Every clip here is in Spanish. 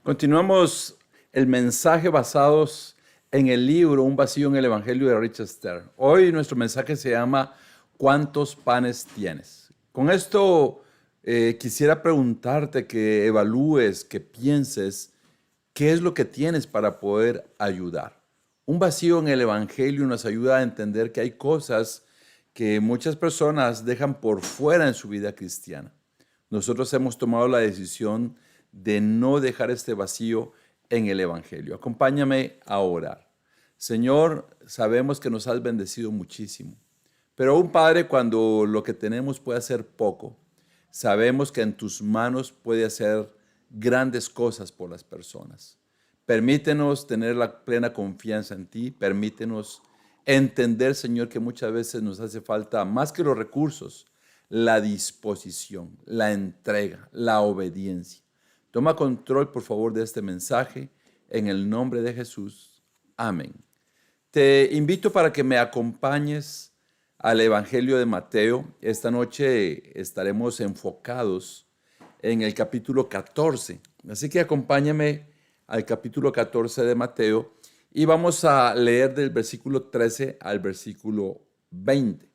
Continuamos el mensaje basados en el libro Un vacío en el Evangelio de Richard Stern. Hoy nuestro mensaje se llama ¿Cuántos panes tienes? Con esto quisiera preguntarte que evalúes, que pienses qué es lo que tienes para poder ayudar. Un vacío en el Evangelio nos ayuda a entender que hay cosas que muchas personas dejan por fuera en su vida cristiana. Nosotros hemos tomado la decisión de no dejar este vacío en el Evangelio. Acompáñame a orar. Señor, sabemos que nos has bendecido muchísimo, pero un Padre, cuando lo que tenemos puede ser poco, sabemos que en tus manos puede hacer grandes cosas por las personas. Permítenos tener la plena confianza en ti, permítenos entender, Señor, que muchas veces nos hace falta más que los recursos, la disposición, la entrega, la obediencia. Toma control, por favor, de este mensaje, en el nombre de Jesús. Amén. Te invito para que me acompañes al Evangelio de Mateo. Esta noche estaremos enfocados en el capítulo 14. Así que acompáñame al capítulo 14 de Mateo y vamos a leer del versículo 13 al versículo 20.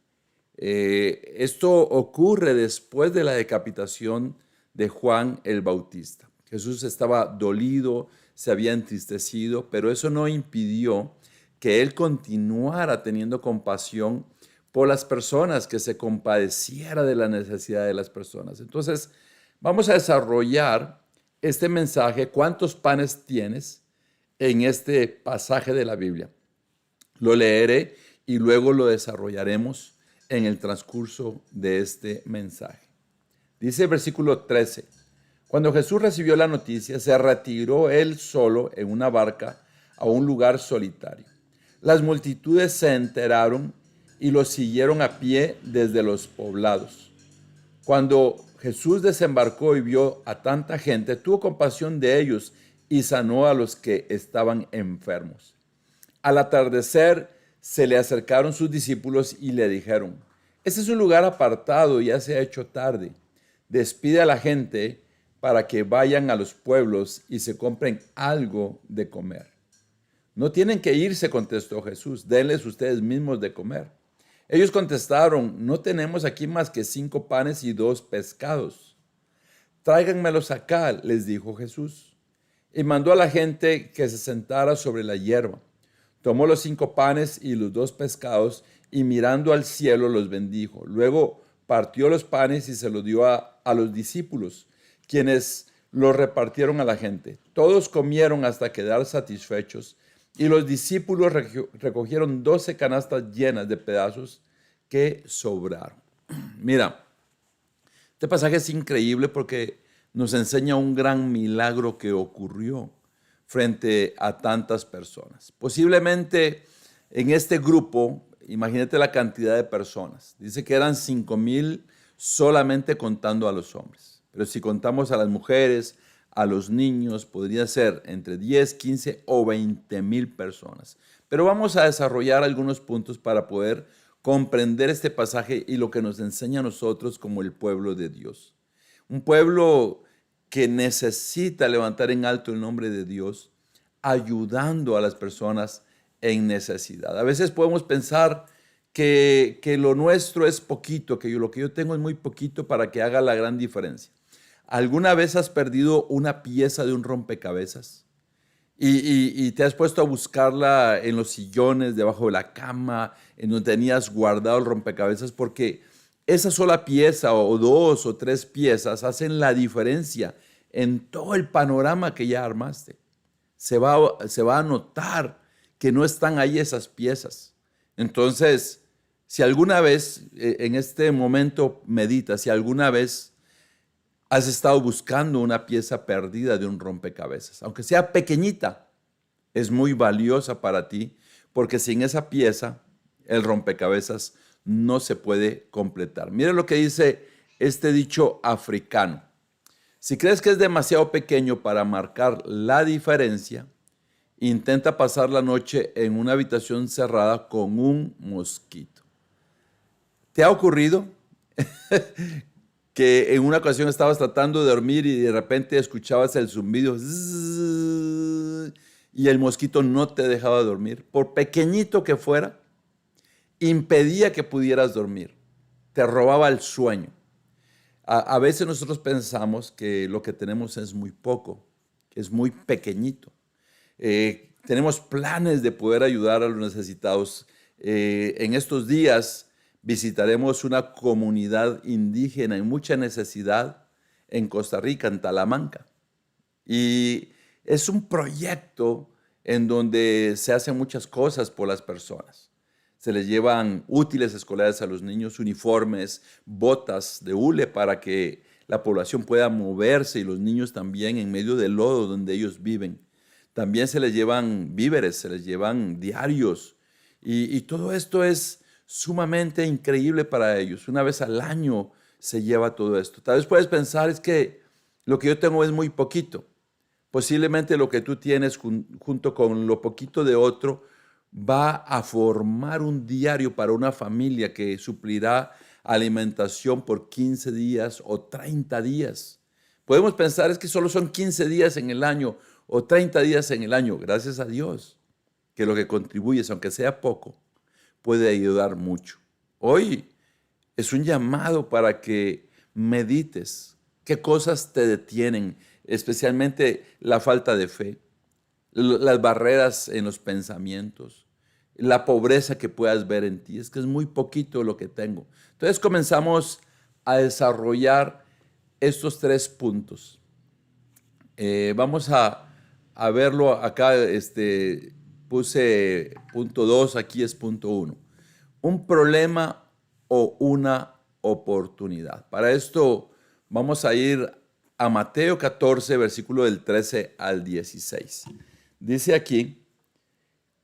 Esto ocurre después de la decapitación de Juan el Bautista. Jesús estaba dolido, se había entristecido, pero eso no impidió que él continuara teniendo compasión por las personas, que se compadeciera de la necesidad de las personas. Entonces, vamos a desarrollar este mensaje, ¿cuántos panes tienes?, en este pasaje de la Biblia. Lo leeré y luego lo desarrollaremos en el transcurso de este mensaje. Dice el versículo 13, cuando Jesús recibió la noticia, se retiró él solo en una barca a un lugar solitario. Las multitudes se enteraron y lo siguieron a pie desde los poblados. Cuando Jesús desembarcó y vio a tanta gente, tuvo compasión de ellos y sanó a los que estaban enfermos. Al atardecer se le acercaron sus discípulos y le dijeron, este es un lugar apartado y ya se ha hecho tarde. Despide a la gente para que vayan a los pueblos y se compren algo de comer. No tienen que irse, contestó Jesús, denles ustedes mismos de comer. Ellos contestaron, no tenemos aquí más que 5 panes y 2 pescados. Tráiganmelos acá, les dijo Jesús. Y mandó a la gente que se sentara sobre la hierba. Tomó los 5 panes y los 2 pescados y mirando al cielo los bendijo. Luego partió los panes y se los dio a los discípulos, quienes los repartieron a la gente. Todos comieron hasta quedar satisfechos y los discípulos recogieron 12 canastas llenas de pedazos que sobraron. Mira, este pasaje es increíble porque nos enseña un gran milagro que ocurrió frente a tantas personas. Posiblemente en este grupo, imagínate la cantidad de personas. Dice que eran 5,000 solamente contando a los hombres. Pero si contamos a las mujeres, a los niños, podría ser entre 10, 15 o 20,000 personas. Pero vamos a desarrollar algunos puntos para poder comprender este pasaje y lo que nos enseña a nosotros como el pueblo de Dios. Un pueblo que necesita levantar en alto el nombre de Dios, ayudando a las personas en necesidad. A veces podemos pensar que lo nuestro es poquito, que lo que yo tengo es muy poquito para que haga la gran diferencia. ¿Alguna vez has perdido una pieza de un rompecabezas? Y te has puesto a buscarla en los sillones, debajo de la cama, en donde tenías guardado el rompecabezas, porque esa sola pieza o 2 o 3 piezas hacen la diferencia en todo el panorama que ya armaste. Se va a notar que no están ahí esas piezas. Entonces, si alguna vez, en este momento medita, si alguna vez has estado buscando una pieza perdida de un rompecabezas, aunque sea pequeñita, es muy valiosa para ti, porque sin esa pieza, el rompecabezas no se puede completar. Mira lo que dice este dicho africano. Si crees que es demasiado pequeño para marcar la diferencia intenta pasar la noche en una habitación cerrada con un mosquito. ¿Te ha ocurrido que en una ocasión estabas tratando de dormir y de repente escuchabas el zumbido zzzz, y el mosquito no te dejaba dormir? Por pequeñito que fuera, impedía que pudieras dormir, te robaba el sueño. A veces nosotros pensamos que lo que tenemos es muy poco, que es muy pequeñito. Tenemos planes de poder ayudar a los necesitados. En estos días visitaremos una comunidad indígena en mucha necesidad en Costa Rica, en Talamanca. Y es un proyecto en donde se hacen muchas cosas por las personas. Se les llevan útiles escolares a los niños, uniformes, botas de hule para que la población pueda moverse y los niños también en medio del lodo donde ellos viven. También se les llevan víveres, se les llevan diarios y todo esto es sumamente increíble para ellos. Una vez al año se lleva todo esto. Tal vez puedes pensar es que lo que yo tengo es muy poquito. Posiblemente lo que tú tienes junto con lo poquito de otro va a formar un diario para una familia que suplirá alimentación por 15 días o 30 días. Podemos pensar es que solo son 15 días en el año o 30 días en el año. Gracias a Dios que lo que contribuyes, aunque sea poco, puede ayudar mucho. Hoy es un llamado para que medites qué cosas te detienen, especialmente la falta de fe, las barreras en los pensamientos, la pobreza que puedas ver en ti. Es que es muy poquito lo que tengo. Entonces comenzamos a desarrollar estos 3 puntos. Vamos a verlo acá, puse punto 2, aquí es punto 1. Un problema o una oportunidad. Para esto vamos a ir a Mateo 14, versículo del 13 al 16. Dice aquí,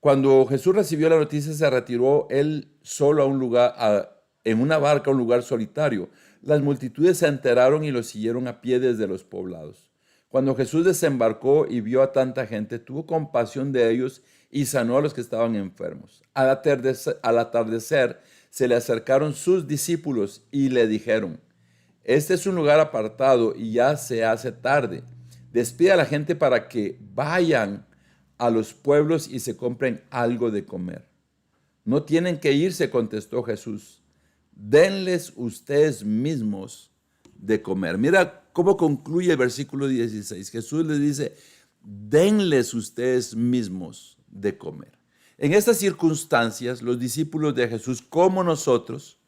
cuando Jesús recibió la noticia, se retiró él solo a un lugar, en una barca a un lugar solitario. Las multitudes se enteraron y lo siguieron a pie desde los poblados. Cuando Jesús desembarcó y vio a tanta gente, tuvo compasión de ellos y sanó a los que estaban enfermos. Al atardecer se le acercaron sus discípulos y le dijeron, este es un lugar apartado y ya se hace tarde. Despide a la gente para que vayan a los pueblos y se compren algo de comer. No tienen que irse, contestó Jesús. Denles ustedes mismos de comer. Mira cómo concluye el versículo 16. Jesús les dice, denles ustedes mismos de comer. En estas circunstancias, los discípulos de Jesús, como nosotros,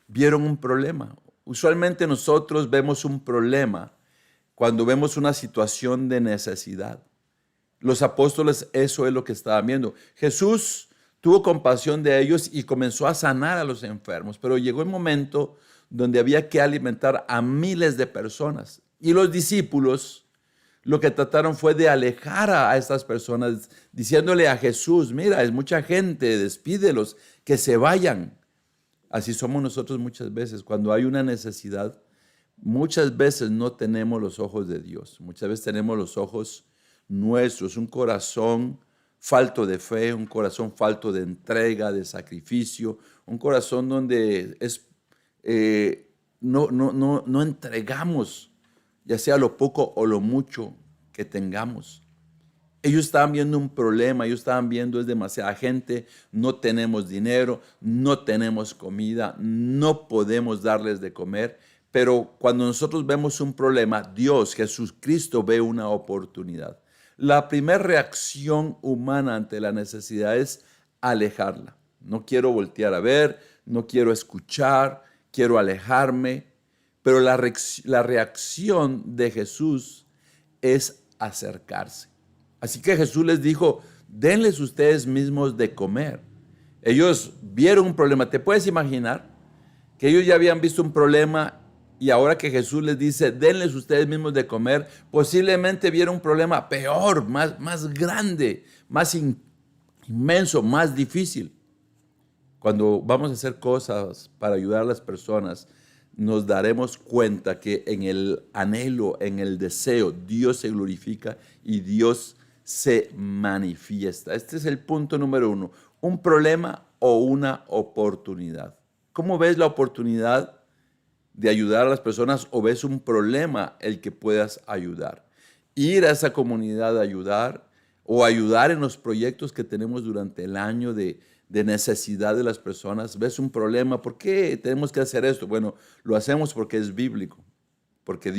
vieron un problema. Usualmente nosotros vemos un problema cuando vemos una situación de necesidad. Los apóstoles, eso es lo que estaban viendo. Jesús tuvo compasión de ellos y comenzó a sanar a los enfermos, pero llegó el momento donde había que alimentar a miles de personas. Y los discípulos lo que trataron fue de alejar a estas personas, diciéndole a Jesús, mira, es mucha gente, despídelos, que se vayan. Así somos nosotros muchas veces. Cuando hay una necesidad, muchas veces no tenemos los ojos de Dios. Muchas veces tenemos los ojos nuestros, un corazón falto de fe, un corazón falto de entrega, de sacrificio, un corazón donde no entregamos, ya sea lo poco o lo mucho que tengamos. Ellos estaban viendo un problema, ellos estaban viendo es demasiada gente, no tenemos dinero, no tenemos comida, no podemos darles de comer. Pero cuando nosotros vemos un problema, Dios, Jesucristo, ve una oportunidad. La primera reacción humana ante la necesidad es alejarla. No quiero voltear a ver, no quiero escuchar, quiero alejarme. Pero la reacción de Jesús es acercarse. Así que Jesús les dijo, denles ustedes mismos de comer. Ellos vieron un problema. ¿Te puedes imaginar que ellos ya habían visto un problema y ahora que Jesús les dice, denles ustedes mismos de comer, posiblemente vieron un problema peor, más grande, más inmenso, más difícil? Cuando vamos a hacer cosas para ayudar a las personas, nos daremos cuenta que en el anhelo, en el deseo, Dios se glorifica y Dios se manifiesta. Este es el punto número uno. Un problema o una oportunidad. ¿Cómo ves la oportunidad de ayudar a las personas o ves un problema el que puedas ayudar? Ir a esa comunidad a ayudar o ayudar en los proyectos que tenemos durante el año de necesidad de las personas. ¿Ves un problema? ¿Por qué tenemos que hacer esto? Bueno, lo hacemos porque es bíblico, porque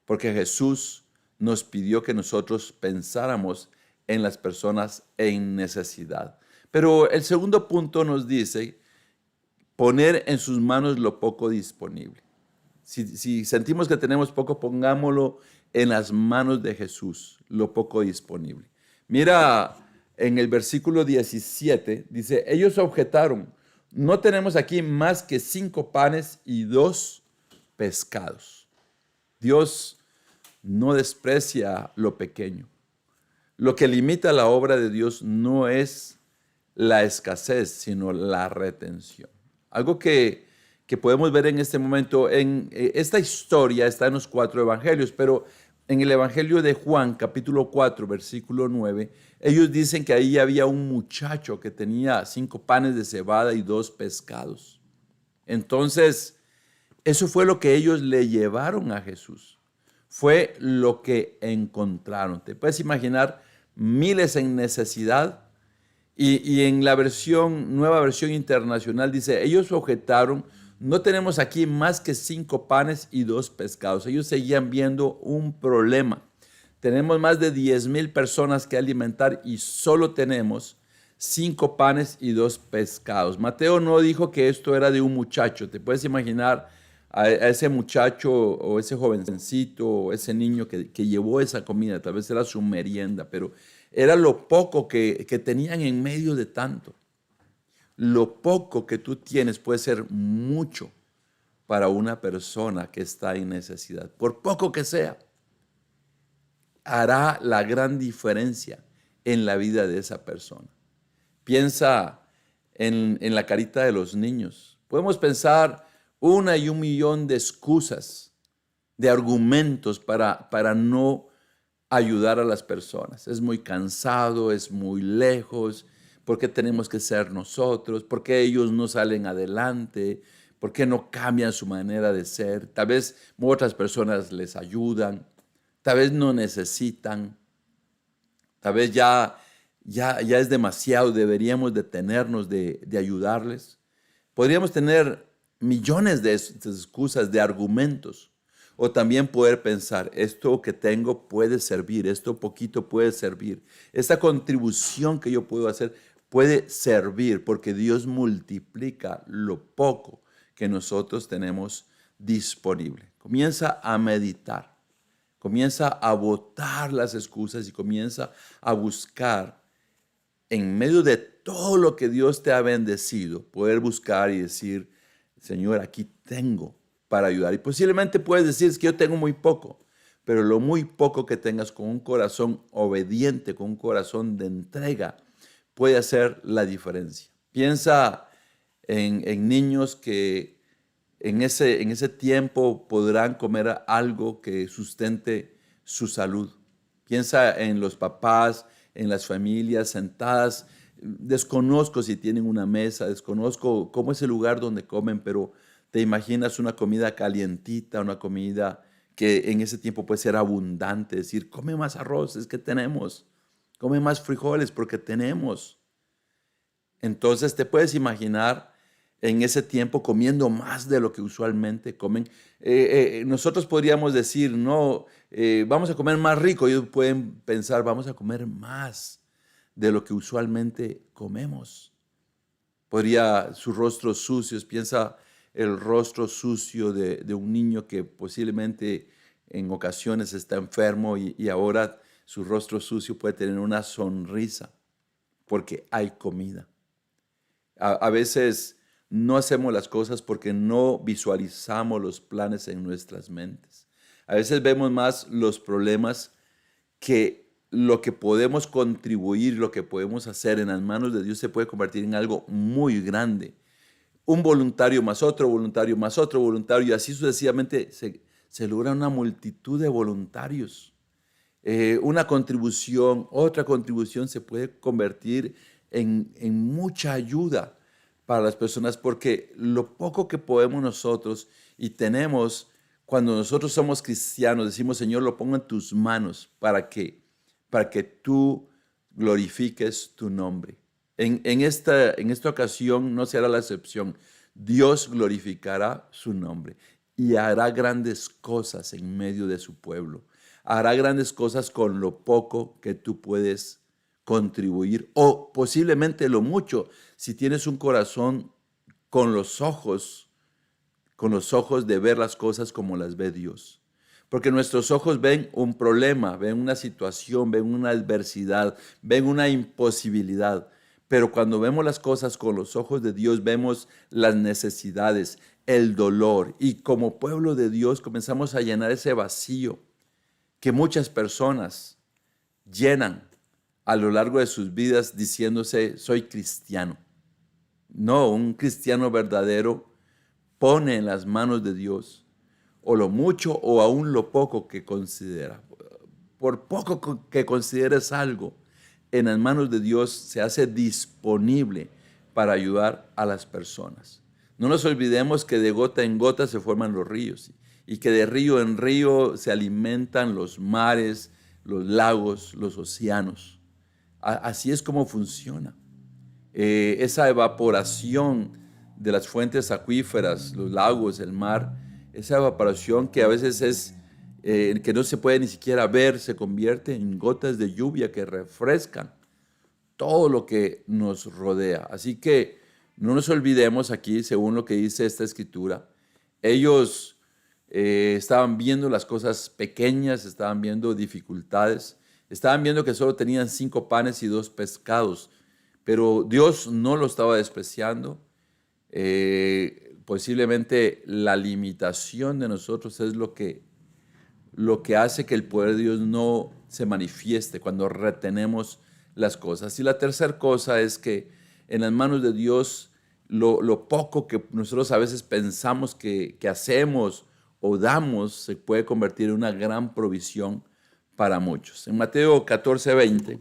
porque Jesús nos pidió que nosotros pensáramos en las personas en necesidad. Pero el segundo punto nos dice poner en sus manos lo poco disponible. Si sentimos que tenemos poco, pongámoslo en las manos de Jesús, lo poco disponible. Mira, en el versículo 17, dice, ellos objetaron, no tenemos aquí más que 5 panes y 2 pescados. Dios no desprecia lo pequeño. Lo que limita la obra de Dios no es la escasez, sino la retención. Algo que podemos ver en este momento, esta historia está en los 4 evangelios, pero en el evangelio de Juan, capítulo 4, versículo 9, ellos dicen que ahí había un muchacho que tenía 5 panes de cebada y 2 pescados. Entonces, eso fue lo que ellos le llevaron a Jesús. Fue lo que encontraron. Te puedes imaginar miles en necesidad. Y en la nueva versión internacional dice, ellos objetaron, no tenemos aquí más que 5 panes y 2 pescados. Ellos seguían viendo un problema. Tenemos más de 10,000 personas que alimentar y solo tenemos 5 panes y 2 pescados. Mateo no dijo que esto era de un muchacho. Te puedes imaginar a ese muchacho o ese jovencito o ese niño que llevó esa comida. Tal vez era su merienda, pero era lo poco que tenían en medio de tanto. Lo poco que tú tienes puede ser mucho para una persona que está en necesidad. Por poco que sea, hará la gran diferencia en la vida de esa persona. Piensa en la carita de los niños. Podemos pensar 1,000,000 de excusas, de argumentos para no ayudar a las personas. Es muy cansado, es muy lejos, ¿por qué tenemos que ser nosotros? ¿Por qué ellos no salen adelante? ¿Por qué no cambian su manera de ser? Tal vez otras personas les ayudan, tal vez no necesitan, tal vez ya es demasiado, deberíamos detenernos de ayudarles. Podríamos tener millones de excusas, de argumentos. O también poder pensar, esto que tengo puede servir, esto poquito puede servir. Esta contribución que yo puedo hacer puede servir porque Dios multiplica lo poco que nosotros tenemos disponible. Comienza a meditar, comienza a botar las excusas y comienza a buscar en medio de todo lo que Dios te ha bendecido, poder buscar y decir, Señor, aquí tengo para ayudar. Y posiblemente puedes decir, es que yo tengo muy poco, pero lo muy poco que tengas con un corazón obediente, con un corazón de entrega, puede hacer la diferencia. Piensa en niños que en ese tiempo podrán comer algo que sustente su salud. Piensa en los papás, en las familias sentadas. Desconozco si tienen una mesa, desconozco cómo es el lugar donde comen, pero te imaginas una comida calientita, una comida que en ese tiempo puede ser abundante, decir, come más arroz, es que tenemos, come más frijoles porque tenemos. Entonces te puedes imaginar en ese tiempo comiendo más de lo que usualmente comen. Nosotros podríamos decir, no, vamos a comer más rico. Ellos pueden pensar, vamos a comer más de lo que usualmente comemos. Podría sus rostros sucios, piensa el rostro sucio de un niño que posiblemente en ocasiones está enfermo y ahora su rostro sucio puede tener una sonrisa porque hay comida. A veces no hacemos las cosas porque no visualizamos los planes en nuestras mentes. A veces vemos más los problemas que lo que podemos contribuir, lo que podemos hacer en las manos de Dios se puede convertir en algo muy grande. Un voluntario más otro voluntario más otro voluntario y así sucesivamente se logra una multitud de voluntarios. una contribución, otra contribución se puede convertir en mucha ayuda para las personas, porque lo poco que podemos nosotros y tenemos, cuando nosotros somos cristianos, decimos, Señor, lo pongo en tus manos para que tú glorifiques tu nombre. En esta ocasión no será la excepción. Dios glorificará su nombre y hará grandes cosas en medio de su pueblo. Hará grandes cosas con lo poco que tú puedes contribuir o posiblemente lo mucho si tienes un corazón con los ojos de ver las cosas como las ve Dios. Porque nuestros ojos ven un problema, ven una situación, ven una adversidad, ven una imposibilidad. Pero cuando vemos las cosas con los ojos de Dios, vemos las necesidades, el dolor. Y como pueblo de Dios comenzamos a llenar ese vacío que muchas personas llenan a lo largo de sus vidas diciéndose, soy cristiano. No, un cristiano verdadero pone en las manos de Dios o lo mucho o aún lo poco que considera. Por poco que consideres algo, en las manos de Dios se hace disponible para ayudar a las personas. No nos olvidemos que de gota en gota se forman los ríos y que de río en río se alimentan los mares, los lagos, los océanos. Así es como funciona. Esa evaporación de las fuentes acuíferas, los lagos, el mar, esa evaporación que a veces es que no se puede ni siquiera ver, se convierte en gotas de lluvia que refrescan todo lo que nos rodea. Así que no nos olvidemos aquí, según lo que dice esta escritura, ellos estaban viendo las cosas pequeñas, estaban viendo dificultades, estaban viendo que solo tenían 5 panes y 2 pescados, pero Dios no lo estaba despreciando. Posiblemente la limitación de nosotros es lo que hace que el poder de Dios no se manifieste cuando retenemos las cosas. Y la tercera cosa es que en las manos de Dios, lo poco que nosotros a veces pensamos que hacemos o damos se puede convertir en una gran provisión para muchos. En Mateo 14:20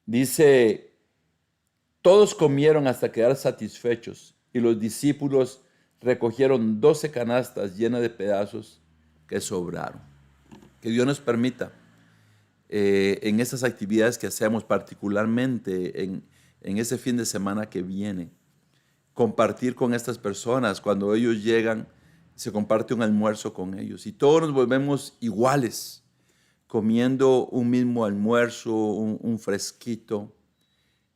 dice, todos comieron hasta quedar satisfechos y los discípulos recogieron 12 canastas llenas de pedazos que sobraron. Que Dios nos permita en estas actividades que hacemos, particularmente en ese fin de semana que viene, compartir con estas personas. Cuando ellos llegan, se comparte un almuerzo con ellos y todos nos volvemos iguales, comiendo un mismo almuerzo, un fresquito.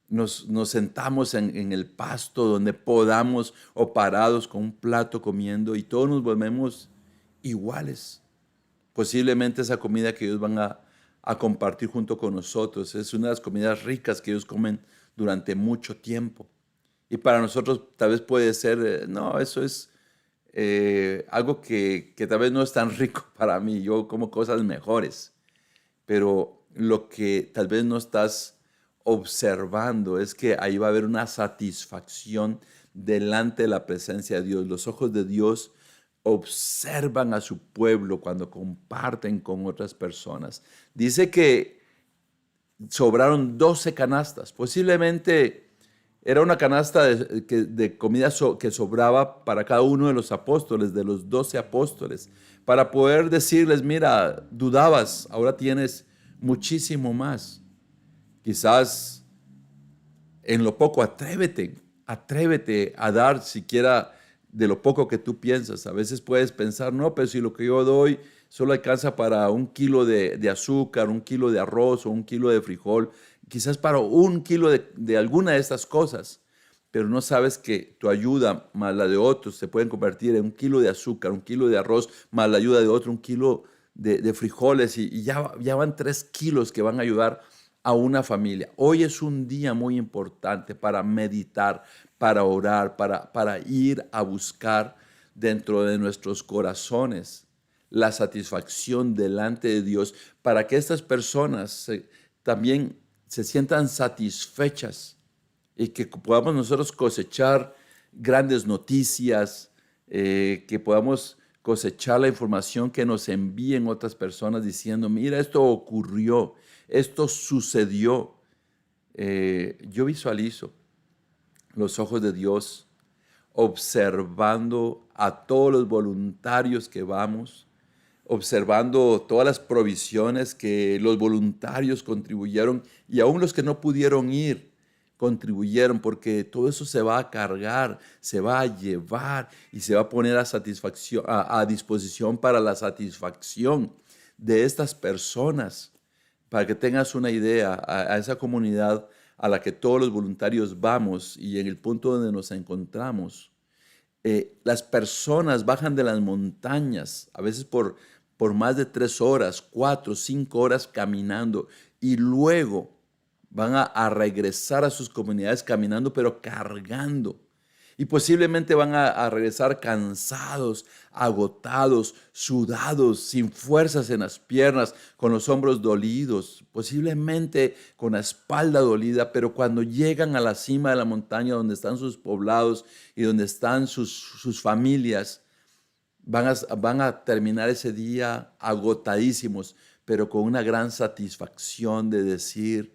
Nos sentamos en el pasto donde podamos o parados con un plato comiendo y todos nos volvemos iguales. Posiblemente esa comida que ellos van a compartir junto con nosotros es una de las comidas ricas que ellos comen durante mucho tiempo. Y para nosotros tal vez puede ser, no, eso es algo que tal vez no es tan rico para mí. Yo como cosas mejores. Pero lo que tal vez no estás observando es que ahí va a haber una satisfacción delante de la presencia de Dios. Los ojos de Dios observan a su pueblo cuando comparten con otras personas. Dice que sobraron 12 canastas. Posiblemente era una canasta de comida que sobraba para cada uno de los apóstoles, de los 12 apóstoles, para poder decirles, mira, dudabas, ahora tienes muchísimo más. Quizás en lo poco, atrévete a dar siquiera de lo poco que tú piensas. A veces puedes pensar, no, pero si lo que yo doy solo alcanza para 1 kilo de azúcar, 1 kilo de arroz o 1 kilo de frijol, quizás para 1 kilo de alguna de estas cosas, pero no sabes que tu ayuda más la de otros se pueden convertir en 1 kilo de azúcar, 1 kilo de arroz, más la ayuda de otro, 1 kilo de frijoles y ya van 3 kilos que van a ayudar a una familia. Hoy es un día muy importante para meditar, para orar, para ir a buscar dentro de nuestros corazones la satisfacción delante de Dios, para que estas personas también se sientan satisfechas y que podamos nosotros cosechar grandes noticias, que podamos cosechar la información que nos envíen otras personas diciendo, mira, esto ocurrió, esto sucedió. Yo visualizo los ojos de Dios observando a todos los voluntarios que vamos, observando todas las provisiones que los voluntarios contribuyeron y aún los que no pudieron ir contribuyeron, porque todo eso se va a cargar, se va a llevar y se va a poner a disposición para la satisfacción de estas personas. Para que tengas una idea, a esa comunidad a la que todos los voluntarios vamos y en el punto donde nos encontramos, las personas bajan de las montañas, a veces por más de 3 horas, 4, 5 horas caminando, y luego van a regresar a sus comunidades caminando, pero cargando. Y posiblemente van a regresar cansados, agotados, sudados, sin fuerzas en las piernas, con los hombros dolidos, posiblemente con la espalda dolida, pero cuando llegan a la cima de la montaña donde están sus poblados y donde están sus familias, van a terminar ese día agotadísimos, pero con una gran satisfacción de decir,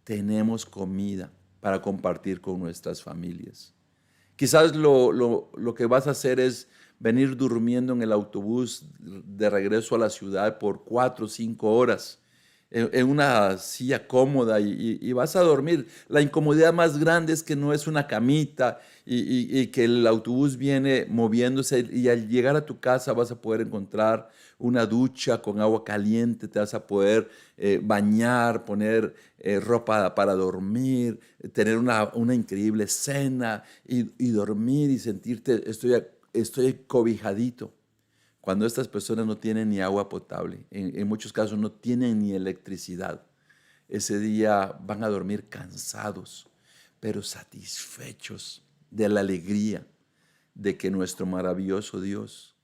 tenemos comida para compartir con nuestras familias. Quizás lo que vas a hacer es venir durmiendo en el autobús de regreso a la ciudad por 4 o 5 horas en una silla cómoda y vas a dormir. La incomodidad más grande es que no es una camita y que el autobús viene moviéndose y al llegar a tu casa vas a poder encontrar una ducha con agua caliente, te vas a poder bañar, poner ropa para dormir, tener una increíble cena y dormir y sentirte, estoy cobijadito. Cuando estas personas no tienen ni agua potable, en muchos casos no tienen ni electricidad, ese día van a dormir cansados, pero satisfechos de la alegría de que nuestro maravilloso Dios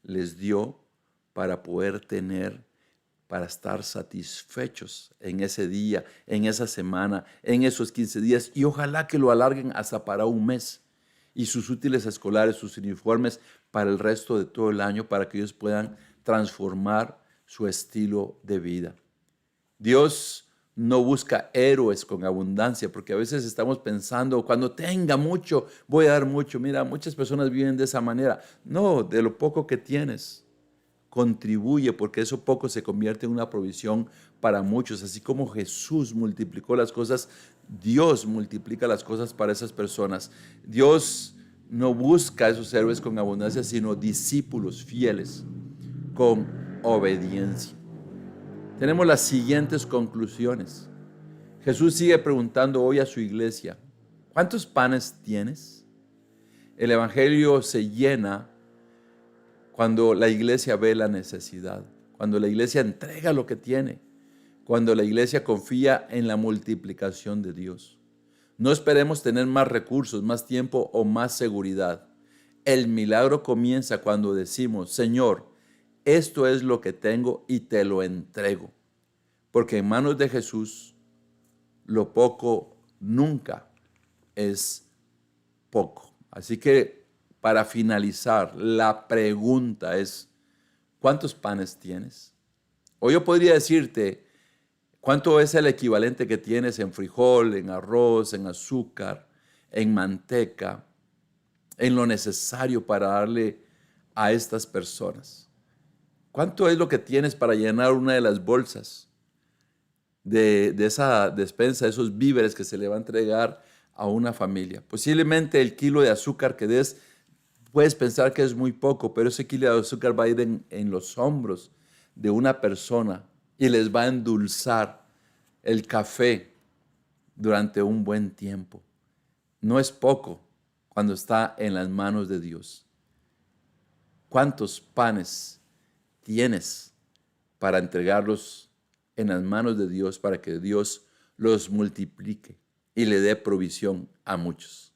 les dio para poder tener, para estar satisfechos en ese día, en esa semana, en esos 15 días, y ojalá que lo alarguen hasta para un mes, y sus útiles escolares, sus uniformes para el resto de todo el año, para que ellos puedan transformar su estilo de vida. Dios no busca héroes con abundancia, porque a veces estamos pensando, cuando tenga mucho, voy a dar mucho. Mira, muchas personas viven de esa manera. No, de lo poco que tienes, contribuye, porque eso poco se convierte en una provisión para muchos. Así como Jesús multiplicó las cosas, Dios multiplica las cosas para esas personas. Dios no busca a esos héroes con abundancia, sino discípulos fieles con obediencia. Tenemos las siguientes conclusiones. Jesús sigue preguntando hoy a su iglesia, ¿cuántos panes tienes? El evangelio se llena cuando la iglesia ve la necesidad, cuando la iglesia entrega lo que tiene, cuando la iglesia confía en la multiplicación de Dios. No esperemos tener más recursos, más tiempo o más seguridad. El milagro comienza cuando decimos, Señor, esto es lo que tengo y te lo entrego. Porque en manos de Jesús, lo poco nunca es poco. Así que para finalizar, la pregunta es, ¿cuántos panes tienes? O yo podría decirte, ¿cuánto es el equivalente que tienes en frijol, en arroz, en azúcar, en manteca, en lo necesario para darle a estas personas? ¿Cuánto es lo que tienes para llenar una de las bolsas de esa despensa, de esos víveres que se le va a entregar a una familia? Posiblemente el kilo de azúcar que des, puedes pensar que es muy poco, pero ese kilo de azúcar va a ir en los hombros de una persona y les va a endulzar el café durante un buen tiempo. No es poco cuando está en las manos de Dios. ¿Cuántos panes tienes para entregarlos en las manos de Dios para que Dios los multiplique y le dé provisión a muchos?